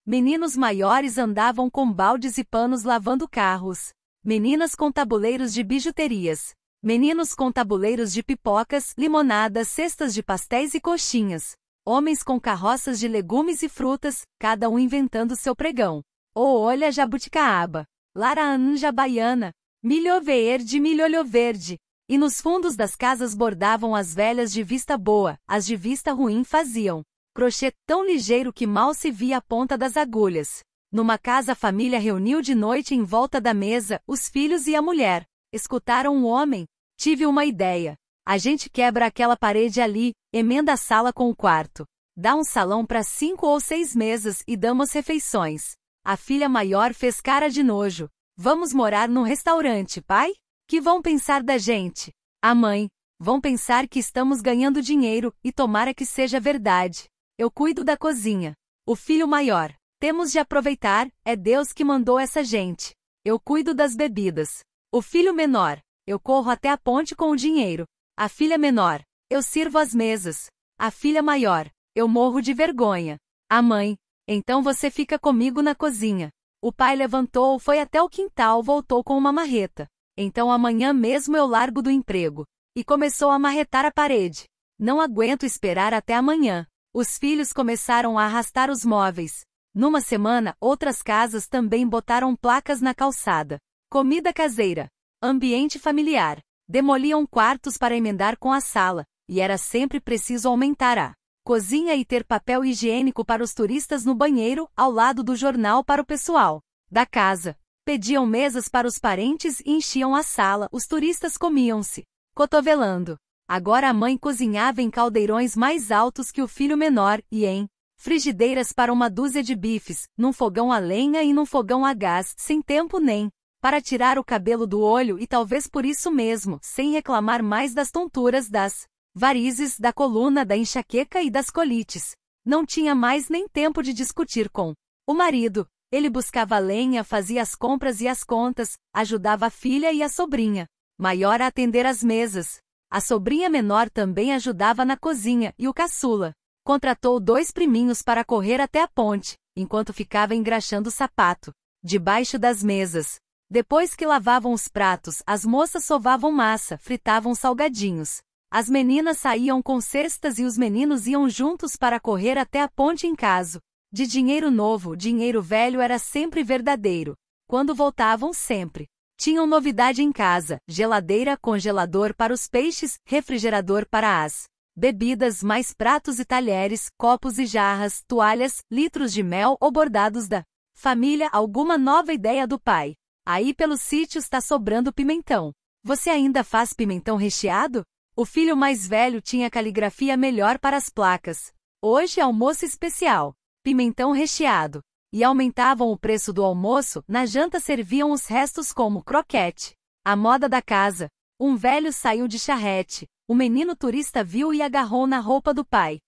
Meninos maiores andavam com baldes e panos lavando carros. Meninas com tabuleiros de bijuterias. Meninos com tabuleiros de pipocas, limonadas, cestas de pastéis e coxinhas. Homens com carroças de legumes e frutas, cada um inventando seu pregão. Ô olha jabuticaaba, laranja baiana, milho verde, milho verde. E nos fundos das casas bordavam as velhas de vista boa, as de vista ruim faziam crochê tão ligeiro que mal se via a ponta das agulhas. Numa casa a família reuniu de noite em volta da mesa, os filhos e a mulher. Escutaram o homem. Tive uma ideia. A gente quebra aquela parede ali, emenda a sala com o quarto. Dá um salão para 5 ou 6 mesas e damos refeições. A filha maior fez cara de nojo. Vamos morar num restaurante, pai? Que vão pensar da gente? A mãe. Vão pensar que estamos ganhando dinheiro, e tomara que seja verdade. Eu cuido da cozinha. O filho maior. Temos de aproveitar, é Deus que mandou essa gente. Eu cuido das bebidas. O filho menor. Eu corro até a ponte com o dinheiro. A filha menor. Eu sirvo as mesas. A filha maior. Eu morro de vergonha. A mãe. Então você fica comigo na cozinha. O pai levantou, foi até o quintal, voltou com uma marreta. Então amanhã mesmo eu largo do emprego. E começou a marretar a parede. Não aguento esperar até amanhã. Os filhos começaram a arrastar os móveis. Numa semana, outras casas também botaram placas na calçada. Comida caseira. Ambiente familiar. Demoliam quartos para emendar com a sala, e era sempre preciso aumentar a cozinha e ter papel higiênico para os turistas no banheiro, ao lado do jornal para o pessoal da casa. Pediam mesas para os parentes e enchiam a sala, os turistas comiam-se cotovelando. Agora a mãe cozinhava em caldeirões mais altos que o filho menor, e em frigideiras para uma dúzia de bifes, num fogão a lenha e num fogão a gás, sem tempo nem para tirar o cabelo do olho e talvez por isso mesmo, sem reclamar mais das tonturas, das varizes, da coluna, da enxaqueca e das colites. Não tinha mais nem tempo de discutir com o marido. Ele buscava lenha, fazia as compras e as contas, ajudava a filha e a sobrinha maior a atender as mesas. A sobrinha menor também ajudava na cozinha, e o caçula contratou 2 priminhos para correr até a ponte, enquanto ficava engraxando o sapato debaixo das mesas. Depois que lavavam os pratos, as moças sovavam massa, fritavam salgadinhos. As meninas saíam com cestas e os meninos iam juntos para correr até a ponte em caso de dinheiro novo, dinheiro velho era sempre verdadeiro. Quando voltavam sempre tinham novidade em casa: geladeira, congelador para os peixes, refrigerador para as bebidas, mais pratos e talheres, copos e jarras, toalhas, litros de mel ou bordados da família, alguma nova ideia do pai. Aí pelo sítio está sobrando pimentão. Você ainda faz pimentão recheado? O filho mais velho tinha caligrafia melhor para as placas. Hoje almoço especial. Pimentão recheado. E aumentavam o preço do almoço, na janta serviam os restos como croquete. A moda da casa. Um velho saiu de charrete. O menino turista viu e agarrou na roupa do pai,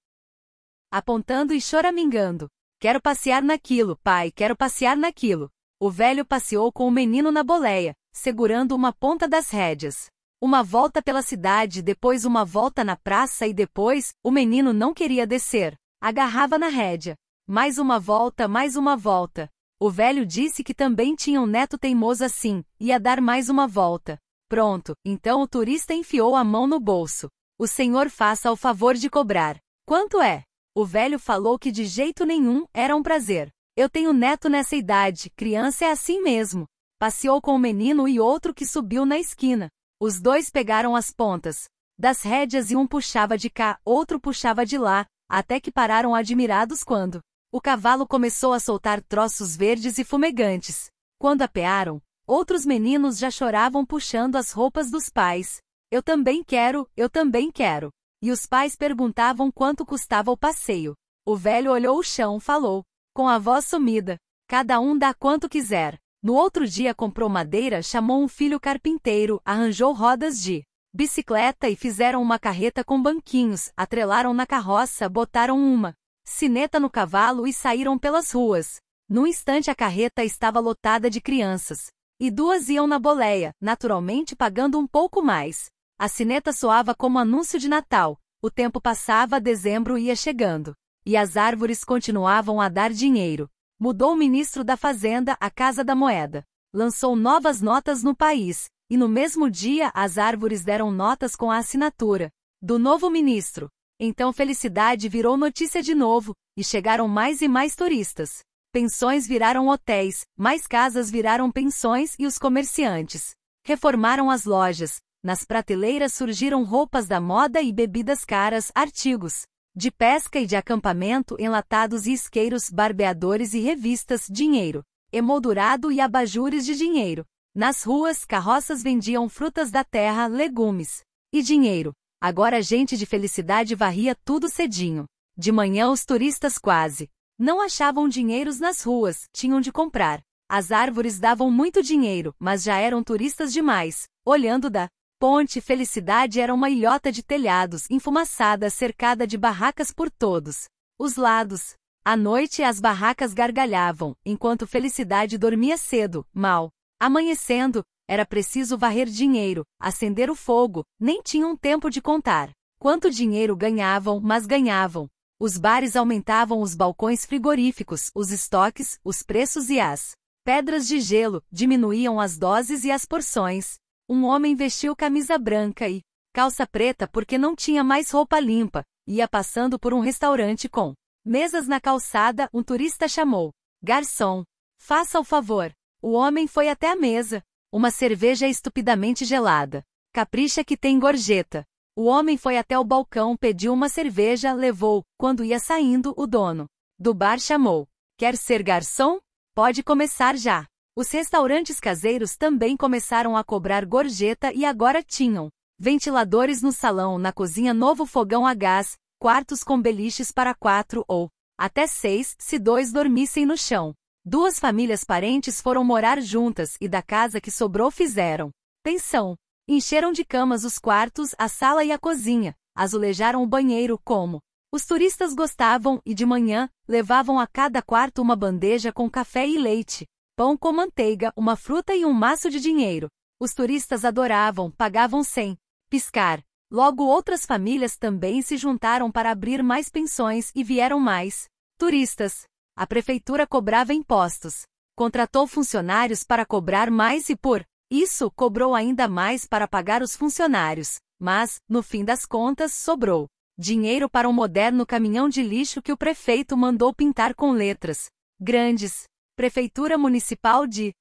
apontando e choramingando. Quero passear naquilo, pai, quero passear naquilo. O velho passeou com o menino na boleia, segurando uma ponta das rédeas. Uma volta pela cidade, depois uma volta na praça e depois, o menino não queria descer. Agarrava na rédea. Mais uma volta, mais uma volta. O velho disse que também tinha um neto teimoso assim, ia dar mais uma volta. Pronto, então o turista enfiou a mão no bolso. O senhor faça o favor de cobrar. Quanto é? O velho falou que de jeito nenhum, era um prazer. Eu tenho neto nessa idade, criança é assim mesmo. Passeou com o menino e outro que subiu na esquina. Os dois pegaram as pontas das rédeas e um puxava de cá, outro puxava de lá, até que pararam admirados quando o cavalo começou a soltar troços verdes e fumegantes. Quando apearam, outros meninos já choravam puxando as roupas dos pais. Eu também quero, eu também quero. E os pais perguntavam quanto custava o passeio. O velho olhou o chão, falou, com a voz sumida, cada um dá quanto quiser. No outro dia comprou madeira, chamou um filho carpinteiro, arranjou rodas de bicicleta e fizeram uma carreta com banquinhos, atrelaram na carroça, botaram uma sineta no cavalo e saíram pelas ruas. Num instante a carreta estava lotada de crianças. E 2 iam na boleia, naturalmente pagando um pouco mais. A sineta soava como anúncio de Natal. O tempo passava, dezembro ia chegando. E as árvores continuavam a dar dinheiro. Mudou o ministro da Fazenda à Casa da Moeda. Lançou novas notas no país, e no mesmo dia as árvores deram notas com a assinatura do novo ministro. Então felicidade virou notícia de novo, e chegaram mais e mais turistas. Pensões viraram hotéis, mais casas viraram pensões e os comerciantes reformaram as lojas. Nas prateleiras surgiram roupas da moda e bebidas caras, artigos de pesca e de acampamento, enlatados e isqueiros, barbeadores e revistas, dinheiro emoldurado e abajures de dinheiro. Nas ruas, carroças vendiam frutas da terra, legumes e dinheiro. Agora gente de felicidade varria tudo cedinho. De manhã os turistas quase não achavam dinheiros nas ruas, tinham de comprar. As árvores davam muito dinheiro, mas já eram turistas demais. Olhando da ponte, felicidade era uma ilhota de telhados, enfumaçada, cercada de barracas por todos os lados. À noite as barracas gargalhavam, enquanto felicidade dormia cedo, mal amanhecendo. Era preciso varrer dinheiro, acender o fogo, nem tinham tempo de contar quanto dinheiro ganhavam, mas ganhavam. Os bares aumentavam os balcões frigoríficos, os estoques, os preços e as pedras de gelo, diminuíam as doses e as porções. Um homem vestiu camisa branca e calça preta porque não tinha mais roupa limpa, ia passando por um restaurante com mesas na calçada. Um turista chamou: "Garçom, faça o favor." O homem foi até a mesa. Uma cerveja estupidamente gelada. "Capricha que tem gorjeta." O homem foi até o balcão, pediu uma cerveja, levou. Quando ia saindo, o dono do bar chamou: "Quer ser garçom? Pode começar já." Os restaurantes caseiros também começaram a cobrar gorjeta e agora tinham ventiladores no salão, na cozinha novo fogão a gás, quartos com beliches para 4 ou até 6, se 2 dormissem no chão. 2 famílias parentes foram morar juntas e da casa que sobrou fizeram pensão. Encheram de camas os quartos, a sala e a cozinha, azulejaram o banheiro como os turistas gostavam e de manhã levavam a cada quarto uma bandeja com café e leite, pão com manteiga, uma fruta e um maço de dinheiro. Os turistas adoravam, pagavam sem piscar. Logo outras famílias também se juntaram para abrir mais pensões e vieram mais turistas. A prefeitura cobrava impostos. Contratou funcionários para cobrar mais e por isso cobrou ainda mais para pagar os funcionários. Mas, no fim das contas, sobrou dinheiro para um moderno caminhão de lixo que o prefeito mandou pintar com letras grandes: Prefeitura Municipal de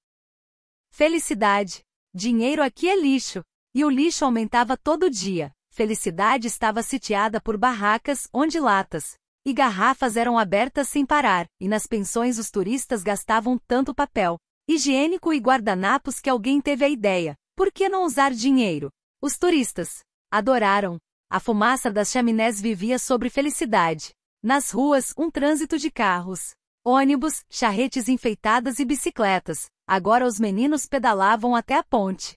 Felicidade. Dinheiro aqui é lixo. E o lixo aumentava todo dia. Felicidade estava sitiada por barracas, onde latas e garrafas eram abertas sem parar, e nas pensões os turistas gastavam tanto papel higiênico e guardanapos que alguém teve a ideia: por que não usar dinheiro? Os turistas adoraram. A fumaça das chaminés vivia sobre felicidade. Nas ruas, um trânsito de carros, ônibus, charretes enfeitadas e bicicletas. Agora os meninos pedalavam até a ponte.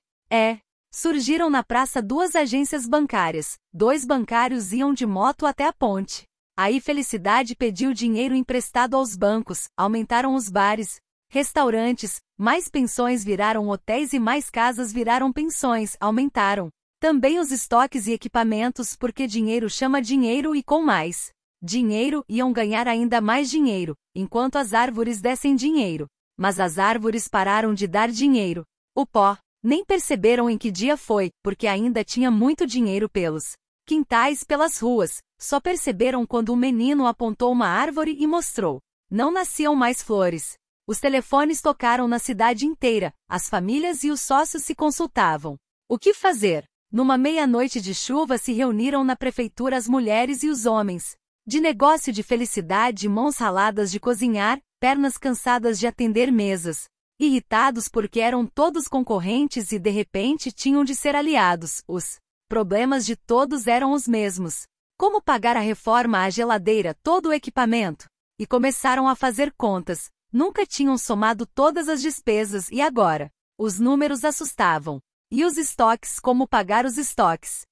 Surgiram na praça 2 agências bancárias. 2 bancários iam de moto até a ponte. Aí felicidade pediu dinheiro emprestado aos bancos, aumentaram os bares, restaurantes, mais pensões viraram hotéis e mais casas viraram pensões, aumentaram também os estoques e equipamentos, porque dinheiro chama dinheiro e com mais dinheiro iam ganhar ainda mais dinheiro, enquanto as árvores dessem dinheiro. Mas as árvores pararam de dar dinheiro. O pó. Nem perceberam em que dia foi, porque ainda tinha muito dinheiro pelos quintais, pelas ruas. Só perceberam quando um menino apontou uma árvore e mostrou. Não nasciam mais flores. Os telefones tocaram na cidade inteira, as famílias e os sócios se consultavam. O que fazer? Numa meia-noite de chuva se reuniram na prefeitura as mulheres e os homens. De negócio de felicidade, mãos raladas de cozinhar, pernas cansadas de atender mesas. Irritados porque eram todos concorrentes e de repente tinham de ser aliados. Os problemas de todos eram os mesmos. Como pagar a reforma, a geladeira, todo o equipamento? E começaram a fazer contas. Nunca tinham somado todas as despesas e agora os números assustavam. E os estoques, como pagar os estoques?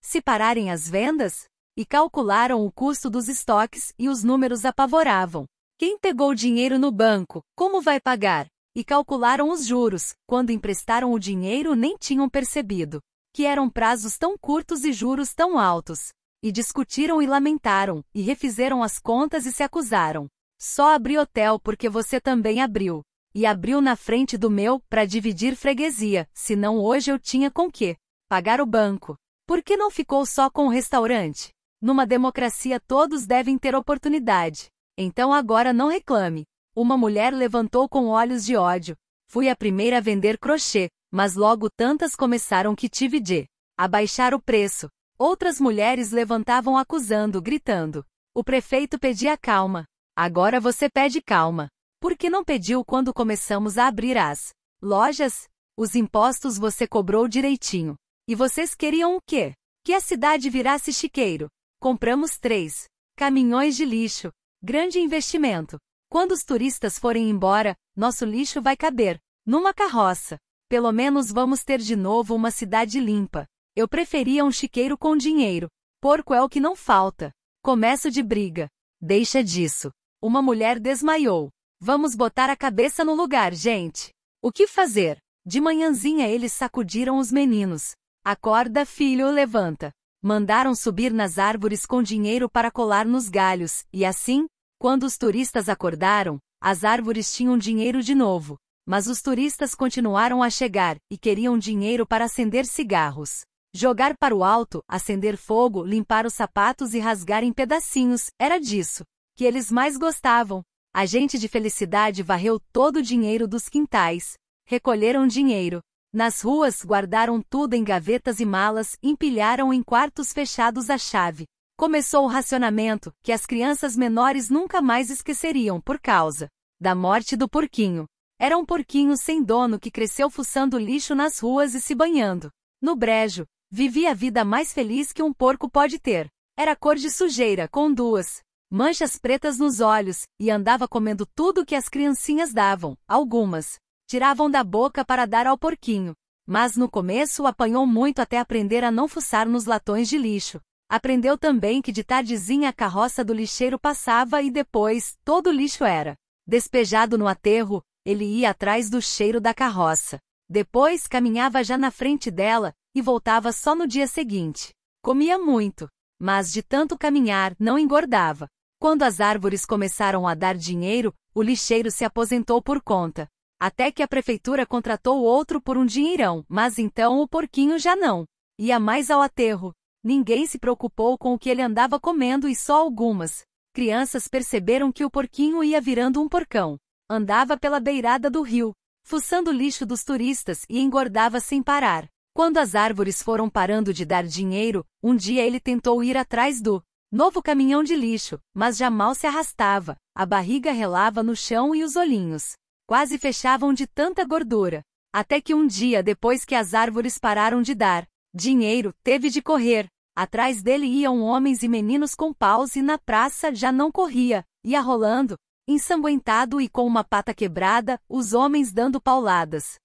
Se pararem as vendas? E calcularam o custo dos estoques e os números apavoravam. Quem pegou dinheiro no banco, como vai pagar? E calcularam os juros. Quando emprestaram o dinheiro nem tinham percebido que eram prazos tão curtos e juros tão altos. E discutiram e lamentaram, e refizeram as contas e se acusaram. Só abri hotel porque você também abriu. E abriu na frente do meu, para dividir freguesia, senão hoje eu tinha com quê pagar o banco. Por que não ficou só com o restaurante? Numa democracia todos devem ter oportunidade. Então agora não reclame. Uma mulher levantou com olhos de ódio. Fui a primeira a vender crochê, mas logo tantas começaram que tive de abaixar o preço. Outras mulheres levantavam acusando, gritando. O prefeito pedia calma. Agora você pede calma. Por que não pediu quando começamos a abrir as lojas? Os impostos você cobrou direitinho. E vocês queriam o quê? Que a cidade virasse chiqueiro. Compramos 3 caminhões de lixo. Grande investimento. Quando os turistas forem embora, nosso lixo vai caber numa carroça. Pelo menos vamos ter de novo uma cidade limpa. Eu preferia um chiqueiro com dinheiro. Porco é o que não falta. Começo de briga. Deixa disso. Uma mulher desmaiou. Vamos botar a cabeça no lugar, gente. O que fazer? De manhãzinha eles sacudiram os meninos. Acorda, filho, levanta. Mandaram subir nas árvores com dinheiro para colar nos galhos, e assim, quando os turistas acordaram, as árvores tinham dinheiro de novo. Mas os turistas continuaram a chegar, e queriam dinheiro para acender cigarros. Jogar para o alto, acender fogo, limpar os sapatos e rasgar em pedacinhos, era disso que eles mais gostavam. A gente de felicidade varreu todo o dinheiro dos quintais. Recolheram dinheiro. Nas ruas guardaram tudo em gavetas e malas, empilharam em quartos fechados a chave. Começou o racionamento, que as crianças menores nunca mais esqueceriam por causa da morte do porquinho. Era um porquinho sem dono que cresceu fuçando lixo nas ruas e se banhando no brejo. Vivia a vida mais feliz que um porco pode ter. Era cor de sujeira, com 2 manchas pretas nos olhos, e andava comendo tudo que as criancinhas davam. Algumas tiravam da boca para dar ao porquinho. Mas no começo apanhou muito até aprender a não fuçar nos latões de lixo. Aprendeu também que de tardezinha a carroça do lixeiro passava e depois, todo o lixo era despejado no aterro. Ele ia atrás do cheiro da carroça. Depois caminhava já na frente dela, e voltava só no dia seguinte. Comia muito, mas de tanto caminhar não engordava. Quando as árvores começaram a dar dinheiro, o lixeiro se aposentou por conta. Até que a prefeitura contratou outro por um dinheirão, mas então o porquinho já não ia mais ao aterro. Ninguém se preocupou com o que ele andava comendo e só algumas crianças perceberam que o porquinho ia virando um porcão. Andava pela beirada do rio, fuçando o lixo dos turistas e engordava sem parar. Quando as árvores foram parando de dar dinheiro, um dia ele tentou ir atrás do novo caminhão de lixo, mas já mal se arrastava. A barriga relava no chão e os olhinhos quase fechavam de tanta gordura. Até que um dia depois que as árvores pararam de dar dinheiro, teve de correr. Atrás dele iam homens e meninos com paus e na praça já não corria, ia rolando, ensanguentado e com uma pata quebrada, os homens dando pauladas.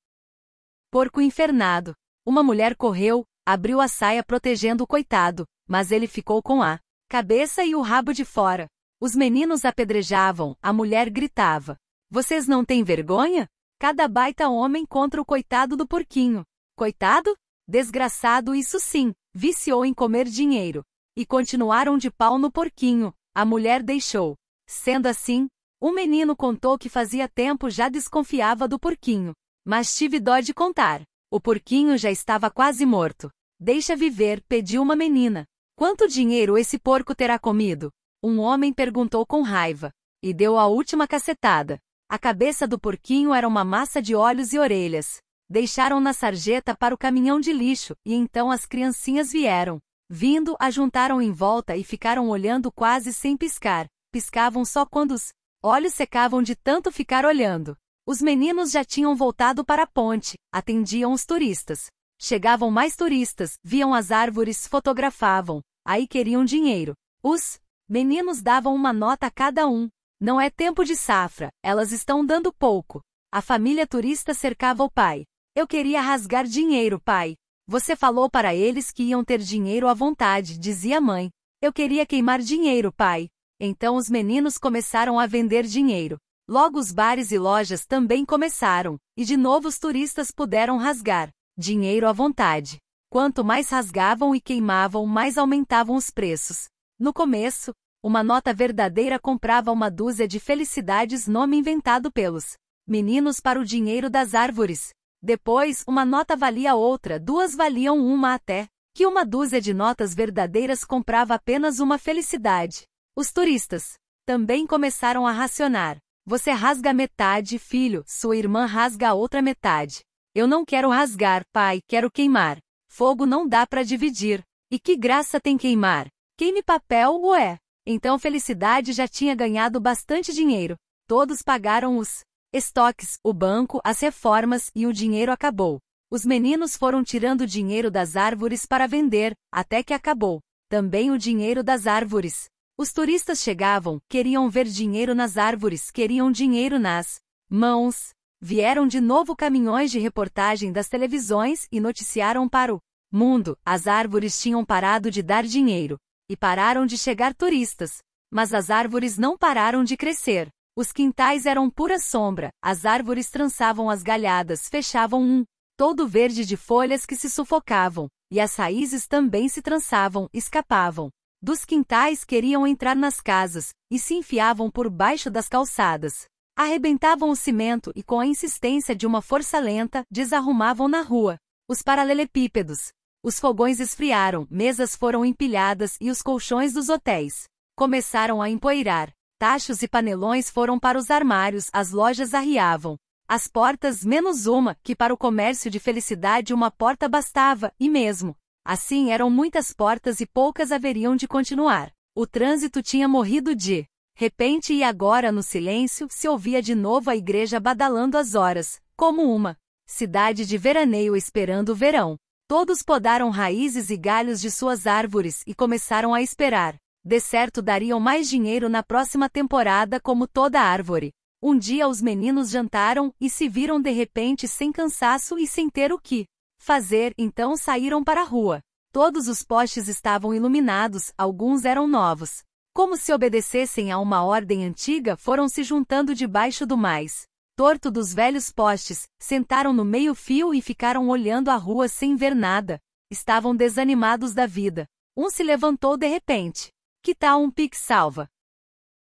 Porco infernado. Uma mulher correu, abriu a saia protegendo o coitado, mas ele ficou com a cabeça e o rabo de fora. Os meninos apedrejavam, a mulher gritava. Vocês não têm vergonha? Cada baita homem contra o coitado do porquinho. Coitado? Desgraçado, isso sim, viciou em comer dinheiro. E continuaram de pau no porquinho, a mulher deixou. Sendo assim, o menino contou que fazia tempo já desconfiava do porquinho. Mas tive dó de contar. O porquinho já estava quase morto. Deixa viver, pediu uma menina. Quanto dinheiro esse porco terá comido? Um homem perguntou com raiva. E deu a última cacetada. A cabeça do porquinho era uma massa de olhos e orelhas. Deixaram na sarjeta para o caminhão de lixo, e então as criancinhas vieram. Vindo, ajuntaram em volta e ficaram olhando quase sem piscar. Piscavam só quando os olhos secavam de tanto ficar olhando. Os meninos já tinham voltado para a ponte, atendiam os turistas. Chegavam mais turistas, viam as árvores, fotografavam. Aí queriam dinheiro. Os meninos davam uma nota a cada um. Não é tempo de safra, elas estão dando pouco. A família turista cercava o pai. Eu queria rasgar dinheiro, pai. Você falou para eles que iam ter dinheiro à vontade, dizia a mãe. Eu queria queimar dinheiro, pai. Então os meninos começaram a vender dinheiro. Logo os bares e lojas também começaram, e de novo os turistas puderam rasgar dinheiro à vontade. Quanto mais rasgavam e queimavam, mais aumentavam os preços. No começo, Uma nota verdadeira comprava uma dúzia de felicidades, nome inventado pelos meninos para o dinheiro das árvores. Depois, uma nota valia outra, duas valiam uma até que uma dúzia de notas verdadeiras comprava apenas uma felicidade. Os turistas também começaram a racionar. Você rasga metade, filho, sua irmã rasga a outra metade. Eu não quero rasgar, pai, quero queimar. Fogo não dá para dividir. E que graça tem queimar? Queime papel, ué. Então Felicidade já tinha ganhado bastante dinheiro. Todos pagaram os estoques, o banco, as reformas e o dinheiro acabou. Os meninos foram tirando dinheiro das árvores para vender, até que acabou também o dinheiro das árvores. Os turistas chegavam, queriam ver dinheiro nas árvores, queriam dinheiro nas mãos. Vieram de novo caminhões de reportagem das televisões e noticiaram para o mundo. As árvores tinham parado de dar dinheiro. E pararam de chegar turistas. Mas as árvores não pararam de crescer. Os quintais eram pura sombra, as árvores trançavam as galhadas, fechavam todo verde de folhas que se sufocavam, e as raízes também se trançavam, escapavam dos quintais, queriam entrar nas casas, e se enfiavam por baixo das calçadas. Arrebentavam o cimento e, com a insistência de uma força lenta, desarrumavam na rua os paralelepípedos. Os fogões esfriaram, mesas foram empilhadas e os colchões dos hotéis começaram a empoeirar. Tachos e panelões foram para os armários, as lojas arriavam. As portas, menos uma, que para o comércio de Felicidade uma porta bastava, e mesmo assim eram muitas portas e poucas haveriam de continuar. O trânsito tinha morrido de repente e agora no silêncio se ouvia de novo a igreja badalando as horas, como uma cidade de veraneio esperando o verão. Todos podaram raízes e galhos de suas árvores e começaram a esperar. De certo dariam mais dinheiro na próxima temporada como toda árvore. Um dia os meninos jantaram e se viram de repente sem cansaço e sem ter o que fazer, então saíram para a rua. Todos os postes estavam iluminados, alguns eram novos. Como se obedecessem a uma ordem antiga, foram se juntando debaixo do mais torto dos velhos postes, sentaram no meio-fio e ficaram olhando a rua sem ver nada. Estavam desanimados da vida. Um se levantou de repente. Que tal um pique-salva?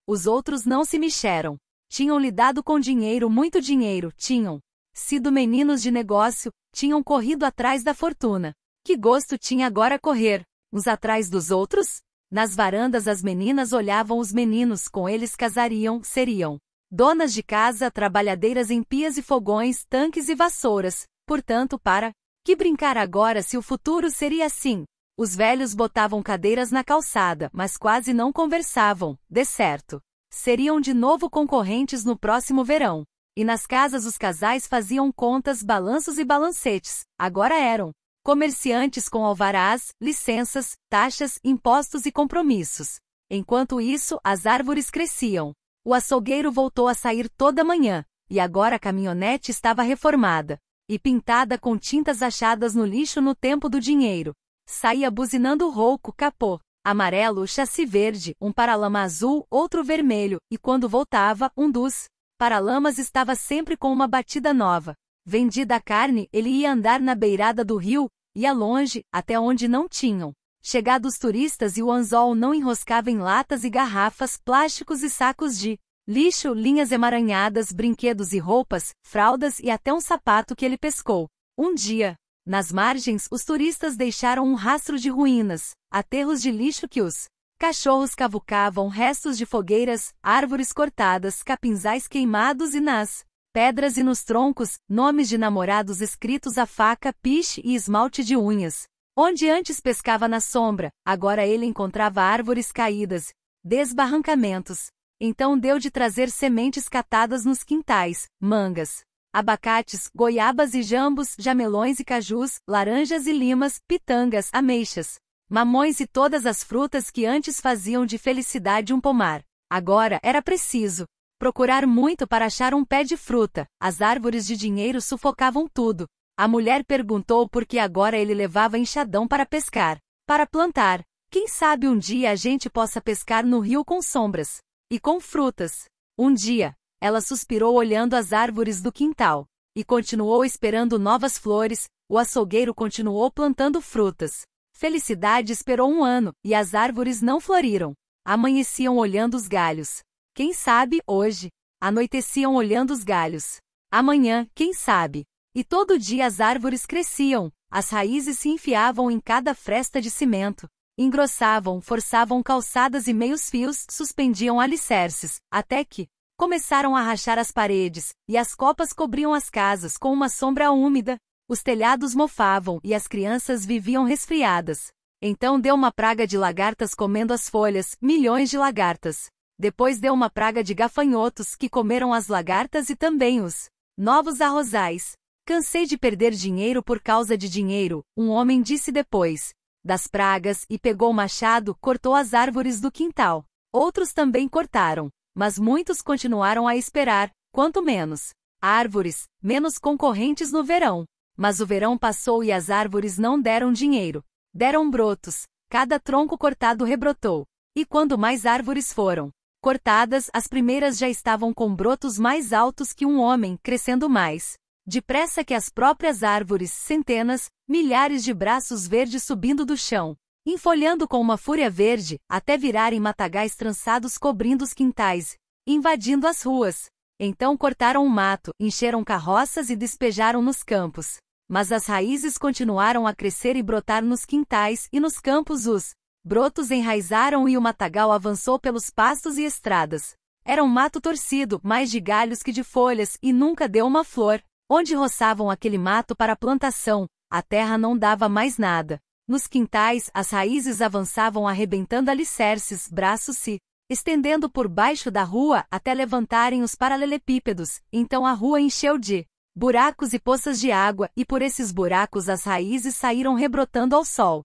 Os outros não se mexeram. Tinham lidado com dinheiro, muito dinheiro, tinham sido meninos de negócio, tinham corrido atrás da fortuna. Que gosto tinha agora correr, uns atrás dos outros? Nas varandas as meninas olhavam os meninos, com eles casariam, seriam donas de casa, trabalhadeiras em pias e fogões, tanques e vassouras. Portanto, para que brincar agora se o futuro seria assim? Os velhos botavam cadeiras na calçada, mas quase não conversavam, de certo. Seriam de novo concorrentes no próximo verão. E nas casas os casais faziam contas, balanços e balancetes. Agora eram comerciantes com alvarás, licenças, taxas, impostos e compromissos. Enquanto isso, as árvores cresciam. O açougueiro voltou a sair toda manhã, e agora a caminhonete estava reformada e pintada com tintas achadas no lixo no tempo do dinheiro. Saía buzinando rouco, capô amarelo, chassi verde, um paralama azul, outro vermelho, e quando voltava, um dos paralamas estava sempre com uma batida nova. Vendida a carne, ele ia andar na beirada do rio, ia longe, até onde não tinham chegado os turistas e o anzol não enroscava em latas e garrafas, plásticos e sacos de lixo, linhas emaranhadas, brinquedos e roupas, fraldas e até um sapato que ele pescou. Um dia, nas margens, os turistas deixaram um rastro de ruínas, aterros de lixo que os cachorros cavucavam, restos de fogueiras, árvores cortadas, capinzais queimados e nas pedras e nos troncos, nomes de namorados escritos a faca, piche e esmalte de unhas. Onde antes pescava na sombra, agora ele encontrava árvores caídas, desbarrancamentos. Então deu de trazer sementes catadas nos quintais, mangas, abacates, goiabas e jambos, jamelões e cajus, laranjas e limas, pitangas, ameixas, mamões e todas as frutas que antes faziam de Felicidade um pomar. Agora era preciso procurar muito para achar um pé de fruta. As árvores de dinheiro sufocavam tudo. A mulher perguntou por que agora ele levava enxadão para pescar. Para plantar. Quem sabe um dia a gente possa pescar no rio com sombras e com frutas. Um dia, ela suspirou olhando as árvores do quintal. E continuou esperando novas flores. O açougueiro continuou plantando frutas. Felicidade esperou um ano, e as árvores não floriram. Amanheciam olhando os galhos. Quem sabe, hoje. Anoiteciam olhando os galhos. Amanhã, quem sabe. E todo dia as árvores cresciam, as raízes se enfiavam em cada fresta de cimento. Engrossavam, forçavam calçadas e meios fios, suspendiam alicerces, até que começaram a rachar as paredes, e as copas cobriam as casas com uma sombra úmida. Os telhados mofavam e as crianças viviam resfriadas. Então deu uma praga de lagartas comendo as folhas, milhões de lagartas. Depois deu uma praga de gafanhotos que comeram as lagartas e também os novos arrozais. Cansei de perder dinheiro por causa de dinheiro, um homem disse depois das pragas e pegou o machado, cortou as árvores do quintal. Outros também cortaram, mas muitos continuaram a esperar, quanto menos árvores, menos concorrentes no verão. Mas o verão passou e as árvores não deram dinheiro. Deram brotos, cada tronco cortado rebrotou. E quando mais árvores foram cortadas, as primeiras já estavam com brotos mais altos que um homem, crescendo mais depressa que as próprias árvores, centenas, milhares de braços verdes subindo do chão, enfolhando com uma fúria verde, até virarem matagais trançados cobrindo os quintais, invadindo as ruas. Então cortaram o mato, encheram carroças e despejaram nos campos. Mas as raízes continuaram a crescer e brotar nos quintais e nos campos os brotos enraizaram e o matagal avançou pelos pastos e estradas. Era um mato torcido, mais de galhos que de folhas, e nunca deu uma flor. Onde roçavam aquele mato para a plantação, a terra não dava mais nada. Nos quintais, as raízes avançavam arrebentando alicerces, braços se estendendo por baixo da rua até levantarem os paralelepípedos. Então a rua encheu de buracos e poças de água, e por esses buracos as raízes saíram rebrotando ao sol.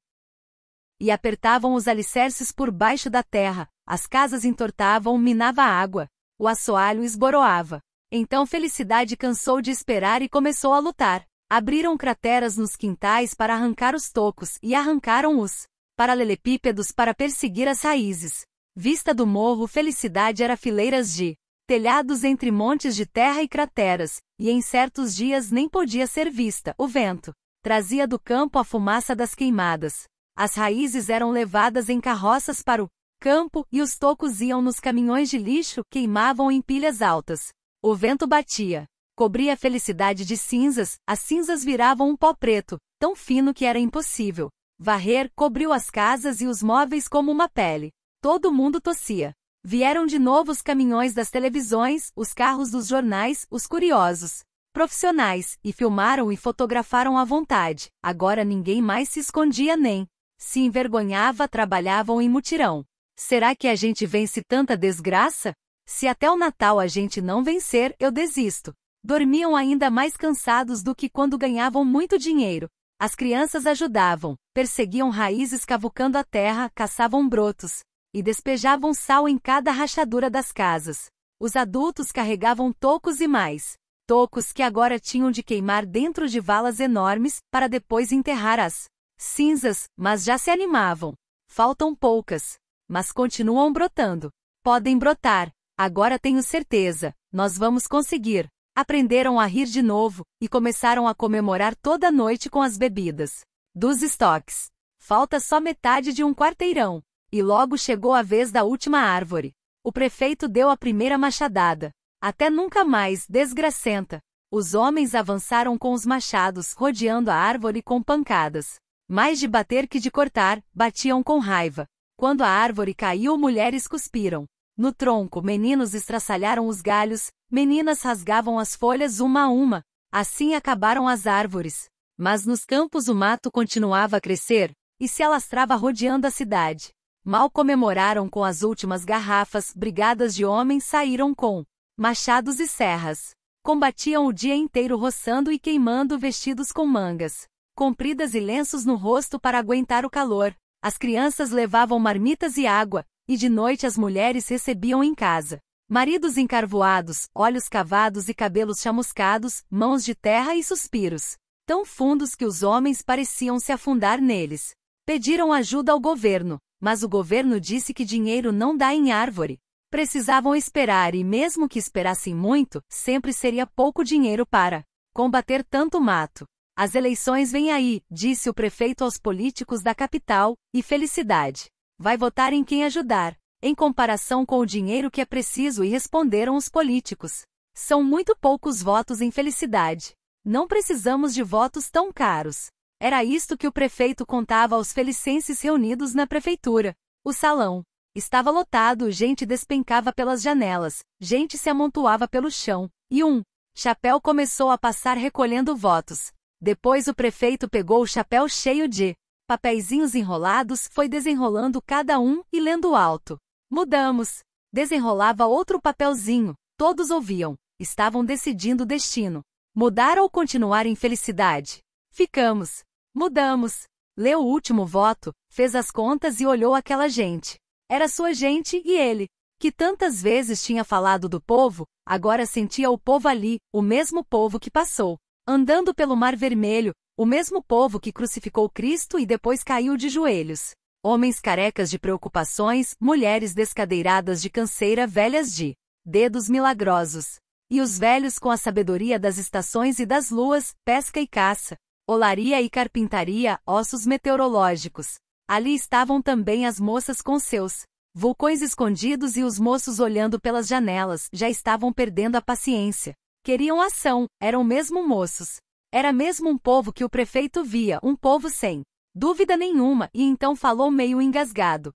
E apertavam os alicerces por baixo da terra, as casas entortavam, minava a água, o assoalho esboroava. Então Felicidade cansou de esperar e começou a lutar. Abriram crateras nos quintais para arrancar os tocos e arrancaram os paralelepípedos para perseguir as raízes. Vista do morro, Felicidade era fileiras de telhados entre montes de terra e crateras, e em certos dias nem podia ser vista. O vento trazia do campo a fumaça das queimadas. As raízes eram levadas em carroças para o campo e os tocos iam nos caminhões de lixo, queimavam em pilhas altas. O vento batia, cobria a Felicidade de cinzas, as cinzas viravam um pó preto, tão fino que era impossível varrer, cobriu as casas e os móveis como uma pele. Todo mundo tossia. Vieram de novo os caminhões das televisões, os carros dos jornais, os curiosos profissionais, e filmaram e fotografaram à vontade. Agora ninguém mais se escondia nem se envergonhava, trabalhavam em mutirão. Será que a gente vence tanta desgraça? Se até o Natal a gente não vencer, eu desisto. Dormiam ainda mais cansados do que quando ganhavam muito dinheiro. As crianças ajudavam, perseguiam raízes cavucando a terra, caçavam brotos e despejavam sal em cada rachadura das casas. Os adultos carregavam tocos e mais tocos que agora tinham de queimar dentro de valas enormes para depois enterrar as cinzas, mas já se animavam. Faltam poucas, mas continuam brotando. Podem brotar. Agora tenho certeza, nós vamos conseguir. Aprenderam a rir de novo, e começaram a comemorar toda a noite com as bebidas dos estoques. Falta só metade de um quarteirão. E logo chegou a vez da última árvore. O prefeito deu a primeira machadada. Até nunca mais, desgracenta. Os homens avançaram com os machados, rodeando a árvore com pancadas. Mais de bater que de cortar, batiam com raiva. Quando a árvore caiu, mulheres cuspiram no tronco, meninos estraçalharam os galhos, meninas rasgavam as folhas uma a uma. Assim acabaram as árvores. Mas nos campos o mato continuava a crescer, e se alastrava rodeando a cidade. Mal comemoraram com as últimas garrafas, brigadas de homens saíram com machados e serras. Combatiam o dia inteiro roçando e queimando vestidos com mangas compridas e lenços no rosto para aguentar o calor. As crianças levavam marmitas e água, e de noite as mulheres recebiam em casa maridos encarvoados, olhos cavados e cabelos chamuscados, mãos de terra e suspiros tão fundos que os homens pareciam se afundar neles. Pediram ajuda ao governo, mas o governo disse que dinheiro não dá em árvore. Precisavam esperar e mesmo que esperassem muito, sempre seria pouco dinheiro para combater tanto mato. As eleições vêm aí, disse o prefeito aos políticos da capital, e Felicidade vai votar em quem ajudar. em comparação com o dinheiro que é preciso, e responderam os políticos. São muito poucos votos em felicidade. Não precisamos de votos tão caros. Era isto que o prefeito contava aos felicenses reunidos na prefeitura. O salão estava lotado, gente despencava pelas janelas, gente se amontoava pelo chão, e um chapéu começou a passar recolhendo votos. Depois o prefeito pegou o chapéu cheio de papeizinhos enrolados, foi desenrolando cada um e lendo alto. Mudamos. Desenrolava outro papelzinho. Todos ouviam. Estavam decidindo o destino. Mudar ou continuar em felicidade? Ficamos. Mudamos. Leu o último voto, fez as contas e olhou aquela gente. Era sua gente e ele, que tantas vezes tinha falado do povo, agora sentia o povo ali, o mesmo povo que passou andando pelo Mar Vermelho, o mesmo povo que crucificou Cristo e depois caiu de joelhos. Homens carecas de preocupações, mulheres descadeiradas de canseira, velhas de dedos milagrosos. E os velhos com a sabedoria das estações e das luas, pesca e caça, olaria e carpintaria, ossos meteorológicos. Ali estavam também as moças com seus vulcões escondidos, e os moços olhando pelas janelas, já estavam perdendo a paciência. Queriam ação, eram mesmo moços. Era mesmo um povo que o prefeito via, um povo sem dúvida nenhuma, e então falou meio engasgado.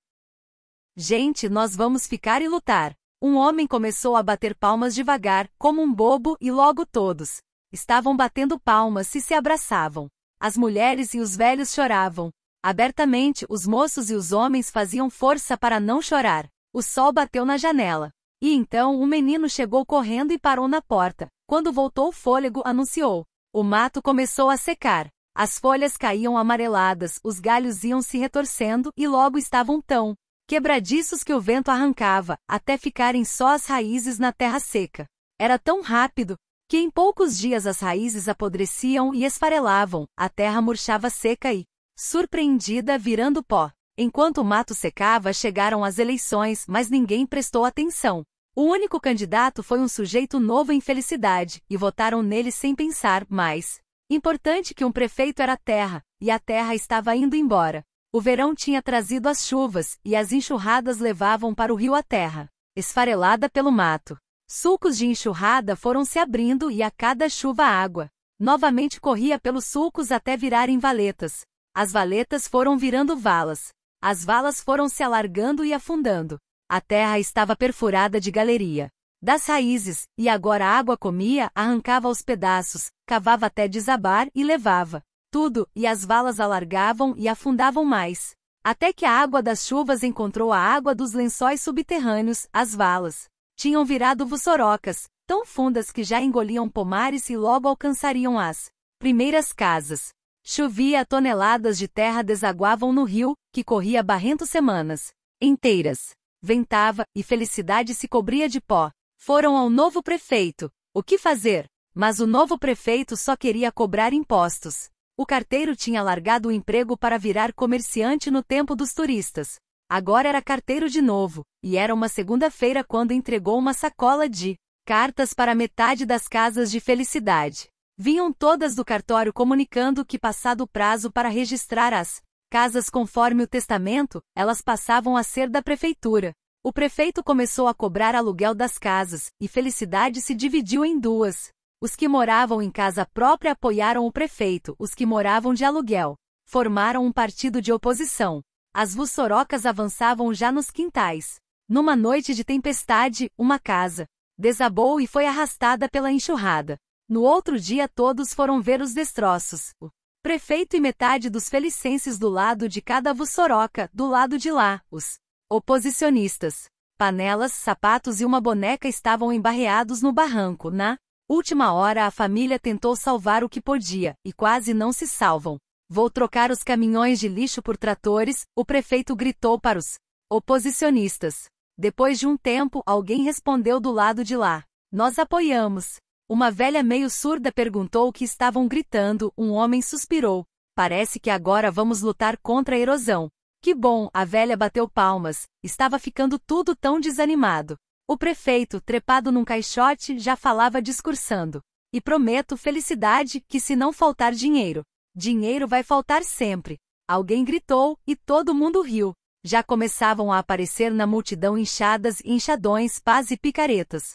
Gente, nós vamos ficar e lutar. Um homem começou a bater palmas devagar, como um bobo, e logo todos estavam batendo palmas e se abraçavam. As mulheres e os velhos choravam. Abertamente, os moços e os homens faziam força para não chorar. O sol bateu na janela. E então um menino chegou correndo e parou na porta. Quando voltou o fôlego, anunciou. O mato começou a secar. As folhas caíam amareladas, os galhos iam se retorcendo e logo estavam tão quebradiços que o vento arrancava, até ficarem só as raízes na terra seca. Era tão rápido que em poucos dias as raízes apodreciam e esfarelavam, a terra murchava seca e, surpreendida, virando pó. Enquanto o mato secava, chegaram as eleições, mas ninguém prestou atenção. O único candidato foi um sujeito novo em felicidade, e votaram nele sem pensar, mais importante que um prefeito era a terra, e a terra estava indo embora. O verão tinha trazido as chuvas, e as enxurradas levavam para o rio a terra, esfarelada pelo mato. Sulcos de enxurrada foram se abrindo e a cada chuva a água novamente corria pelos sulcos até virarem valetas. As valetas foram virando valas. As valas foram se alargando e afundando. A terra estava perfurada de galeria das raízes, e agora a água comia, arrancava aos pedaços, cavava até desabar e levava tudo, e as valas alargavam e afundavam mais. Até que a água das chuvas encontrou a água dos lençóis subterrâneos, as valas tinham virado vussorocas, tão fundas que já engoliam pomares e logo alcançariam as primeiras casas. Chovia, toneladas de terra desaguavam no rio, que corria barrento semanas inteiras. Ventava, e felicidade se cobria de pó. Foram ao novo prefeito. O que fazer? Mas o novo prefeito só queria cobrar impostos. O carteiro tinha largado o emprego para virar comerciante no tempo dos turistas. Agora era carteiro de novo, e era uma segunda-feira quando entregou uma sacola de cartas para metade das casas de felicidade. Vinham todas do cartório comunicando que, passado o prazo para registrar as casas conforme o testamento, elas passavam a ser da prefeitura. O prefeito começou a cobrar aluguel das casas, e felicidade se dividiu em duas. Os que moravam em casa própria apoiaram o prefeito, os que moravam de aluguel formaram um partido de oposição. As vussorocas avançavam já nos quintais. Numa noite de tempestade, uma casa desabou e foi arrastada pela enxurrada. No outro dia todos foram ver os destroços. O prefeito e metade dos felicenses do lado de cada vussoroca, do lado de lá, os oposicionistas. Panelas, sapatos e uma boneca estavam embarreados no barranco. Na última hora a família tentou salvar o que podia, e quase não se salvam. Vou trocar os caminhões de lixo por tratores, o prefeito gritou para os oposicionistas. Depois de um tempo, alguém respondeu do lado de lá. Nós apoiamos. Uma velha meio surda perguntou o que estavam gritando, um homem suspirou. Parece que agora vamos lutar contra a erosão. Que bom, a velha bateu palmas, estava ficando tudo tão desanimado. O prefeito, trepado num caixote, já falava discursando. E prometo, felicidade, que se não faltar dinheiro, dinheiro vai faltar sempre. Alguém gritou, e todo mundo riu. Já começavam a aparecer na multidão enxadas, enxadões, pás e picaretas.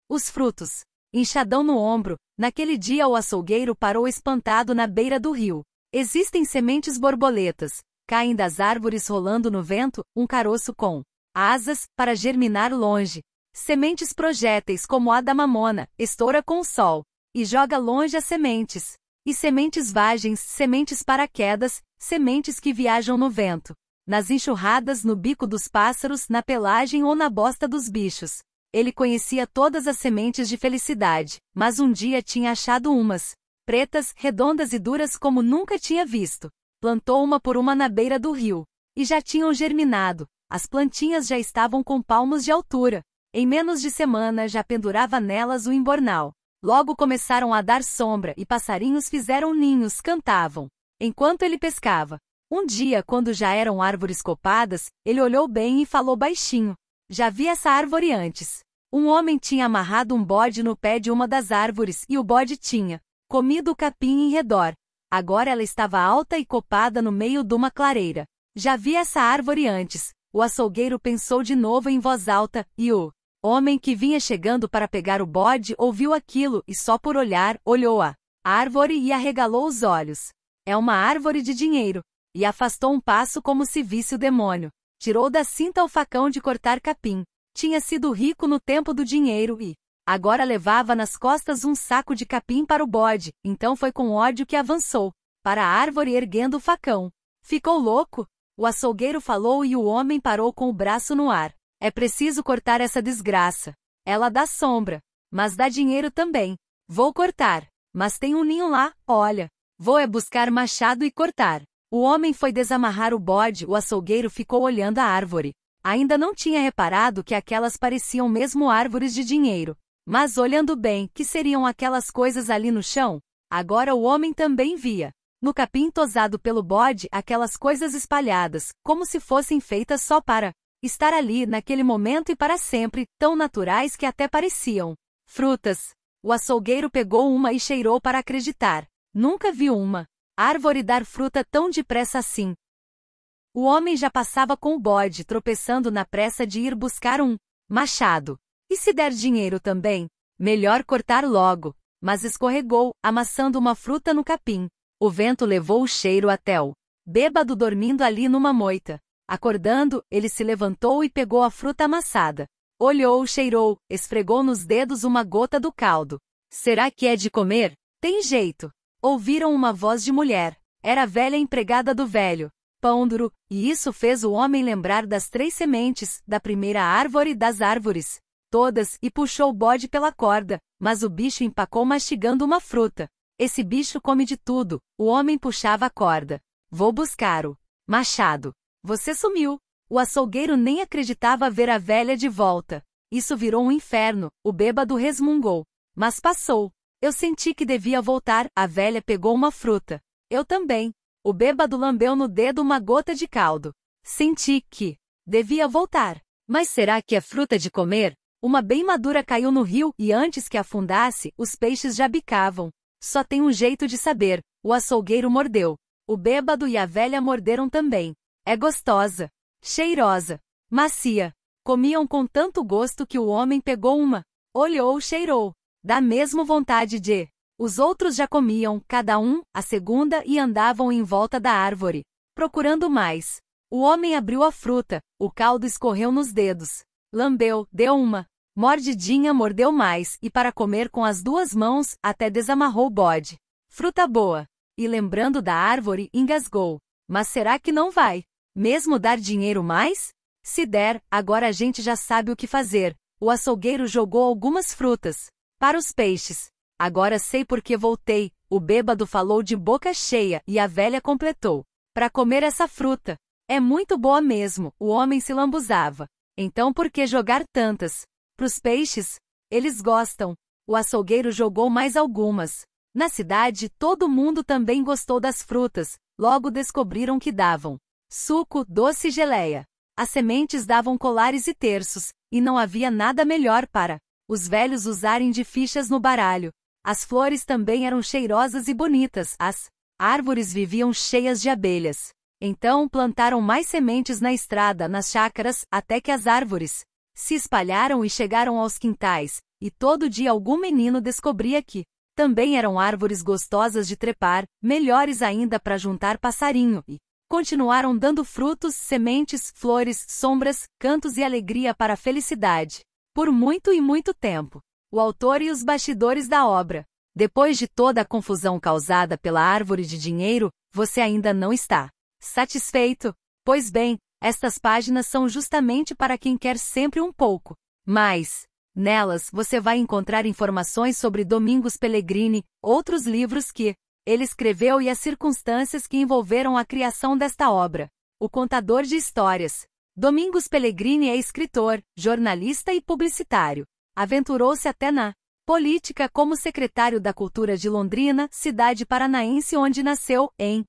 Os frutos. Enxadão no ombro. Naquele dia o açougueiro parou espantado na beira do rio. Existem sementes borboletas. Caem das árvores rolando no vento, um caroço com asas, para germinar longe. Sementes projéteis como a da mamona, estoura com o sol, e joga longe as sementes. E sementes vagens, sementes paraquedas, sementes que viajam no vento. Nas enxurradas, no bico dos pássaros, na pelagem ou na bosta dos bichos. Ele conhecia todas as sementes de felicidade, mas um dia tinha achado umas, pretas, redondas e duras como nunca tinha visto. Plantou uma por uma na beira do rio. E já tinham germinado. As plantinhas já estavam com palmos de altura. Em menos de semana já pendurava nelas o embornal. Logo começaram a dar sombra e passarinhos fizeram ninhos, cantavam. Enquanto ele pescava. Um dia, quando já eram árvores copadas, ele olhou bem e falou baixinho. Já vi essa árvore antes. Um homem tinha amarrado um bode no pé de uma das árvores e o bode tinha comido o capim em redor. Agora ela estava alta e copada no meio de uma clareira. Já vi essa árvore antes. O açougueiro pensou de novo em voz alta, e o homem que vinha chegando para pegar o bode ouviu aquilo e só por olhar, olhou a árvore e arregalou os olhos. É uma árvore de dinheiro. E afastou um passo como se visse o demônio. Tirou da cinta o facão de cortar capim. Tinha sido rico no tempo do dinheiro e agora levava nas costas um saco de capim para o bode, então foi com ódio que avançou para a árvore erguendo o facão. Ficou louco? O açougueiro falou e o homem parou com o braço no ar. É preciso cortar essa desgraça. Ela dá sombra, mas dá dinheiro também. Vou cortar, mas tem um ninho lá, olha. Vou buscar machado e cortar. O homem foi desamarrar o bode, o açougueiro ficou olhando a árvore. Ainda não tinha reparado que aquelas pareciam mesmo árvores de dinheiro. Mas olhando bem, que seriam aquelas coisas ali no chão? Agora o homem também via. No capim tosado pelo bode, aquelas coisas espalhadas, como se fossem feitas só para estar ali naquele momento e para sempre, tão naturais que até pareciam frutas. O açougueiro pegou uma e cheirou para acreditar. Nunca viu uma árvore dar fruta tão depressa assim. O homem já passava com o bode, tropeçando na pressa de ir buscar um machado. E se der dinheiro também? Melhor cortar logo. Mas escorregou, amassando uma fruta no capim. O vento levou o cheiro até o bêbado dormindo ali numa moita. Acordando, ele se levantou e pegou a fruta amassada. Olhou, cheirou, esfregou nos dedos uma gota do caldo. Será que é de comer? Tem jeito. Ouviram uma voz de mulher. Era a velha empregada do velho. Pão duro, e isso fez o homem lembrar das 3 sementes, da primeira árvore e das árvores. Todas, e puxou o bode pela corda, mas o bicho empacou mastigando uma fruta. Esse bicho come de tudo. O homem puxava a corda. Vou buscar o machado. Você sumiu. O açougueiro nem acreditava ver a velha de volta. Isso virou um inferno, o bêbado resmungou. Mas passou. Eu senti que devia voltar, a velha pegou uma fruta. Eu também. O bêbado lambeu no dedo uma gota de caldo. Senti que devia voltar. Mas será que é fruta de comer? Uma bem madura caiu no rio e antes que afundasse, os peixes já bicavam. Só tem um jeito de saber. O açougueiro mordeu. O bêbado e a velha morderam também. É gostosa. Cheirosa. Macia. Comiam com tanto gosto que o homem pegou uma. Olhou, cheirou. Dá mesmo vontade de. Os outros já comiam, cada um, a segunda e andavam em volta da árvore, procurando mais. O homem abriu a fruta, o caldo escorreu nos dedos. Lambeu, deu uma mordidinha, mordeu mais, e para comer com as 2 mãos, até desamarrou o bode. Fruta boa. E lembrando da árvore, engasgou. Mas será que não vai mesmo dar dinheiro mais? Se der, agora a gente já sabe o que fazer. O açougueiro jogou algumas frutas para os peixes. Agora sei por que voltei. O bêbado falou de boca cheia e a velha completou. Para comer essa fruta. É muito boa mesmo, o homem se lambuzava. Então por que jogar tantas? Pros peixes? Eles gostam. O açougueiro jogou mais algumas. Na cidade, todo mundo também gostou das frutas. Logo descobriram que davam suco, doce e geleia. As sementes davam colares e terços, e não havia nada melhor para os velhos usarem de fichas no baralho. As flores também eram cheirosas e bonitas. As árvores viviam cheias de abelhas. Então plantaram mais sementes na estrada, nas chácaras, até que as árvores se espalharam e chegaram aos quintais, e todo dia algum menino descobria que também eram árvores gostosas de trepar, melhores ainda para juntar passarinho, e continuaram dando frutos, sementes, flores, sombras, cantos e alegria para a felicidade. Por muito e muito tempo. O autor e os bastidores da obra. Depois de toda a confusão causada pela árvore de dinheiro, você ainda não está satisfeito? Pois bem, estas páginas são justamente para quem quer sempre um pouco mais. Nelas, você vai encontrar informações sobre Domingos Pellegrini, outros livros que ele escreveu e as circunstâncias que envolveram a criação desta obra. O contador de histórias. Domingos Pellegrini é escritor, jornalista e publicitário. Aventurou-se até na política como secretário da Cultura de Londrina, cidade paranaense onde nasceu, em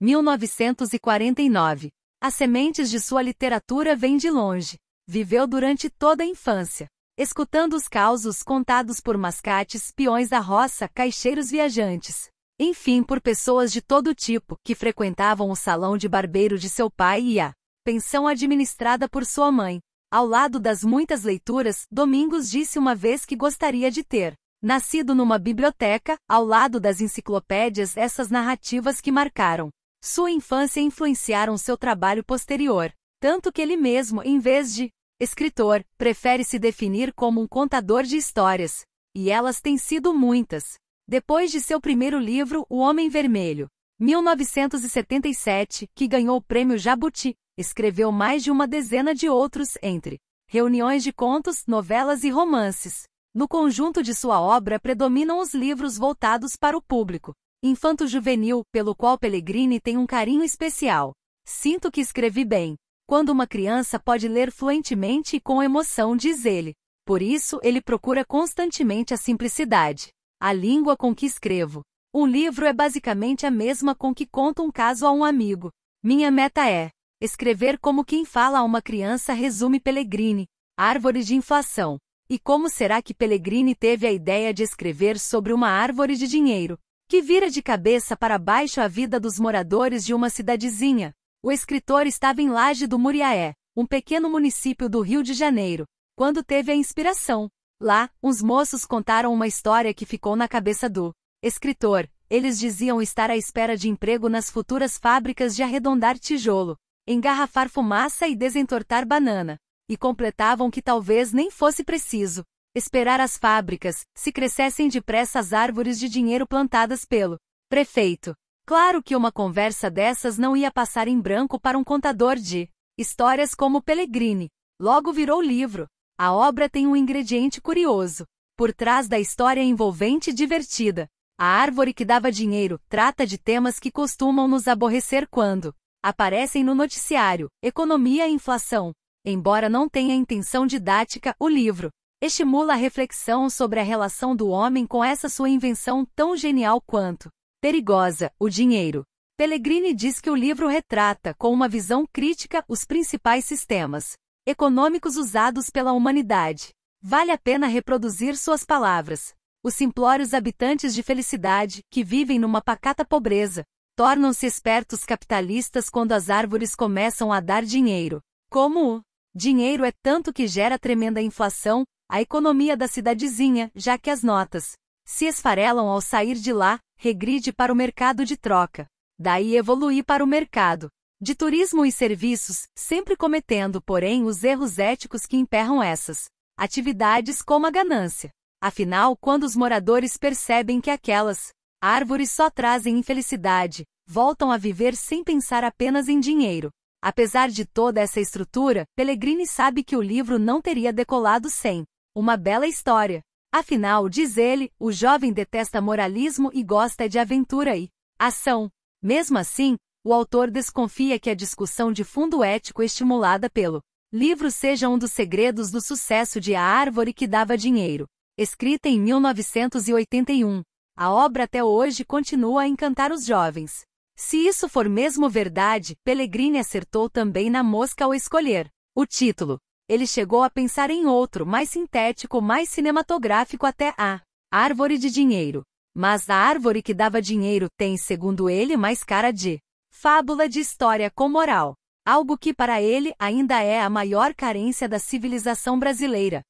1949. As sementes de sua literatura vêm de longe. Viveu durante toda a infância, escutando os causos contados por mascates, peões da roça, caixeiros viajantes. Enfim, por pessoas de todo tipo, que frequentavam o salão de barbeiro de seu pai e a pensão administrada por sua mãe. Ao lado das muitas leituras, Domingos disse uma vez que gostaria de ter nascido numa biblioteca, ao lado das enciclopédias, essas narrativas que marcaram sua infância e influenciaram seu trabalho posterior. Tanto que ele mesmo, em vez de escritor, prefere se definir como um contador de histórias. E elas têm sido muitas. Depois de seu primeiro livro, O Homem Vermelho, 1977, que ganhou o Prêmio Jabuti, escreveu mais de uma dezena de outros, entre reuniões de contos, novelas e romances. No conjunto de sua obra predominam os livros voltados para o público infanto-juvenil, pelo qual Pellegrini tem um carinho especial. Sinto que escrevi bem. Quando uma criança pode ler fluentemente e com emoção, diz ele. Por isso, ele procura constantemente a simplicidade. A língua com que escrevo. Um livro é basicamente a mesma com que conto um caso a um amigo. Minha meta é escrever como quem fala a uma criança, resume Pellegrini. Árvore de inflação. E como será que Pellegrini teve a ideia de escrever sobre uma árvore de dinheiro, que vira de cabeça para baixo a vida dos moradores de uma cidadezinha? O escritor estava em Laje do Muriaé, um pequeno município do Rio de Janeiro, quando teve a inspiração. Lá, uns moços contaram uma história que ficou na cabeça do escritor. Eles diziam estar à espera de emprego nas futuras fábricas de arredondar tijolo, engarrafar fumaça e desentortar banana. E completavam que talvez nem fosse preciso esperar as fábricas, se crescessem depressa as árvores de dinheiro plantadas pelo prefeito. Claro que uma conversa dessas não ia passar em branco para um contador de histórias como Pellegrini. Logo virou livro. A obra tem um ingrediente curioso. Por trás da história envolvente e divertida, A Árvore que Dava Dinheiro trata de temas que costumam nos aborrecer quando aparecem no noticiário: economia e inflação. Embora não tenha intenção didática, o livro estimula a reflexão sobre a relação do homem com essa sua invenção tão genial quanto perigosa, o dinheiro. Pellegrini diz que o livro retrata, com uma visão crítica, os principais sistemas econômicos usados pela humanidade. Vale a pena reproduzir suas palavras. Os simplórios habitantes de felicidade, que vivem numa pacata pobreza, tornam-se espertos capitalistas quando as árvores começam a dar dinheiro. Como o dinheiro é tanto que gera tremenda inflação, a economia da cidadezinha, já que as notas se esfarelam ao sair de lá, regride para o mercado de troca. Daí evoluir para o mercado de turismo e serviços, sempre cometendo, porém, os erros éticos que emperram essas atividades, como a ganância. Afinal, quando os moradores percebem que aquelas árvores só trazem infelicidade, voltam a viver sem pensar apenas em dinheiro. Apesar de toda essa estrutura, Pellegrini sabe que o livro não teria decolado sem uma bela história. Afinal, diz ele, o jovem detesta moralismo e gosta de aventura e ação. Mesmo assim, o autor desconfia que a discussão de fundo ético estimulada pelo livro seja um dos segredos do sucesso de A Árvore que Dava Dinheiro. Escrita em 1981, a obra até hoje continua a encantar os jovens. Se isso for mesmo verdade, Pellegrini acertou também na mosca ao escolher o título. Ele chegou a pensar em outro, mais sintético, mais cinematográfico, até A Árvore de Dinheiro. Mas A Árvore que Dava Dinheiro tem, segundo ele, mais cara de Fábula de história com moral. Algo que para ele ainda é a maior carência da civilização brasileira.